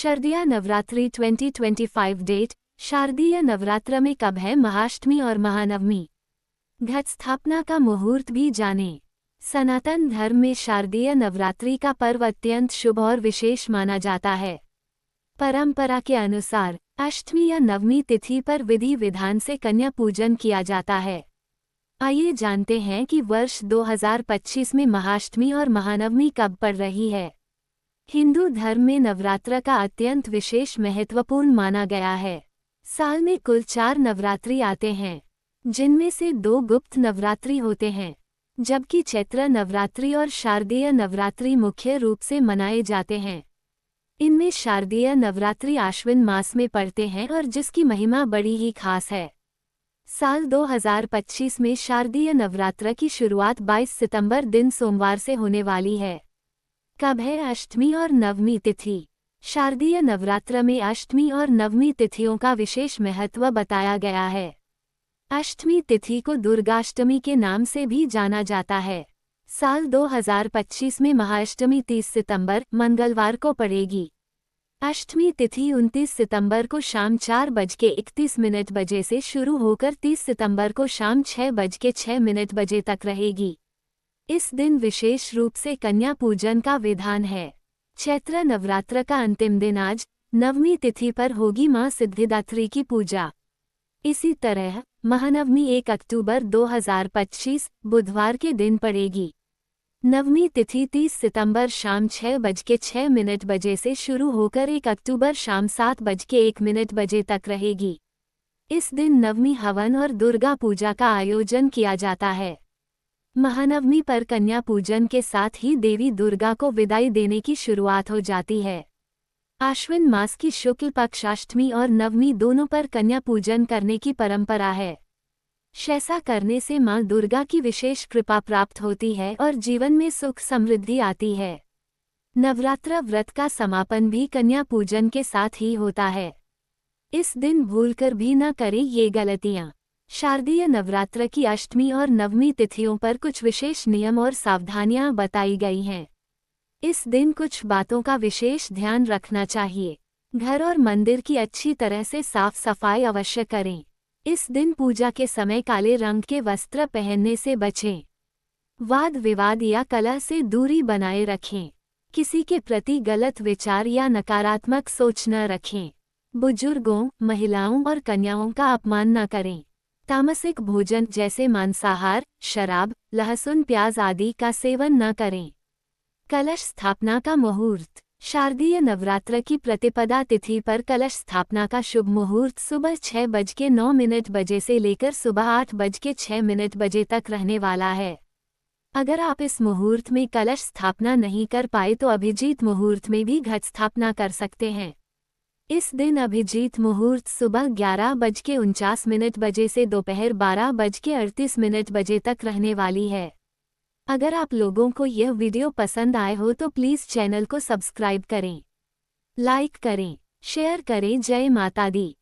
शारदीय नवरात्रि 2025 डेट। शारदीय नवरात्र में कब है महाअष्टमी और महानवमी? घट स्थापना का मुहूर्त भी जानें। सनातन धर्म में शारदीय नवरात्रि का पर्व अत्यंत शुभ और विशेष माना जाता है। परंपरा के अनुसार अष्टमी या नवमी तिथि पर विधि विधान से कन्या पूजन किया जाता है। आइए जानते हैं कि वर्ष 2025 में महाअष्टमी और महानवमी कब पड़ रही है। हिंदू धर्म में नवरात्र का अत्यंत विशेष महत्वपूर्ण माना गया है। साल में कुल 4 नवरात्रि आते हैं, जिनमें से 2 गुप्त नवरात्रि होते हैं, जबकि चैत्र नवरात्रि और शारदीय नवरात्रि मुख्य रूप से मनाए जाते हैं। इनमें शारदीय नवरात्रि आश्विन मास में पड़ते हैं और जिसकी महिमा बड़ी ही खास है। साल 2025 में शारदीय नवरात्र की शुरुआत 22 सितंबर दिन सोमवार से होने वाली है। कब है अष्टमी और नवमी तिथि? शारदीय नवरात्र में अष्टमी और नवमी तिथियों का विशेष महत्व बताया गया है। अष्टमी तिथि को दुर्गाष्टमी के नाम से भी जाना जाता है। साल 2025 में महाअष्टमी 30 सितंबर मंगलवार को पड़ेगी। अष्टमी तिथि 29 सितंबर को शाम 4:31 बजे से शुरू होकर 30 सितंबर को शाम 6:06 बजे तक रहेगी। इस दिन विशेष रूप से कन्या पूजन का विधान है। चैत्र नवरात्र का अंतिम दिन आज नवमी तिथि पर होगी मां सिद्धिदात्री की पूजा। इसी तरह महानवमी 1 अक्टूबर 2025 बुधवार के दिन पड़ेगी। नवमी तिथि 30 सितंबर शाम 6:06 बजे से शुरू होकर 1 अक्टूबर शाम 7:01 बजे तक रहेगी। इस दिन नवमी हवन और दुर्गा पूजा का आयोजन किया जाता है। महानवमी पर कन्या पूजन के साथ ही देवी दुर्गा को विदाई देने की शुरुआत हो जाती है। आश्विन मास की शुक्ल पक्ष अष्टमी और नवमी दोनों पर कन्या पूजन करने की परंपरा है। ऐसा करने से मां दुर्गा की विशेष कृपा प्राप्त होती है और जीवन में सुख समृद्धि आती है। नवरात्र व्रत का समापन भी कन्या पूजन के साथ ही होता है। इस दिन भूलकर भी न करें ये गलतियां। शारदीय नवरात्र की अष्टमी और नवमी तिथियों पर कुछ विशेष नियम और सावधानियां बताई गई हैं। इस दिन कुछ बातों का विशेष ध्यान रखना चाहिए। घर और मंदिर की अच्छी तरह से साफ सफाई अवश्य करें। इस दिन पूजा के समय काले रंग के वस्त्र पहनने से बचें। वाद विवाद या कलह से दूरी बनाए रखें। किसी के प्रति गलत विचार या नकारात्मक सोच न रखें। बुजुर्गों, महिलाओं और कन्याओं का अपमान न करें। तामसिक भोजन जैसे मांसाहार, शराब, लहसुन, प्याज आदि का सेवन न करें। कलश स्थापना का मुहूर्त। शारदीय नवरात्र की प्रतिपदा तिथि पर कलश स्थापना का शुभ मुहूर्त सुबह 6:09 बजे से लेकर सुबह 8:06 बजे तक रहने वाला है। अगर आप इस मुहूर्त में कलश स्थापना नहीं कर पाए तो अभिजीत मुहूर्त में भी घट स्थापना कर सकते हैं। इस दिन अभिजीत मुहूर्त सुबह 11:49 बजे से दोपहर 12:38 बजे तक रहने वाली है। अगर आप लोगों को यह वीडियो पसंद आए हो तो प्लीज़ चैनल को सब्सक्राइब करें, लाइक करें, शेयर करें। जय माता दी।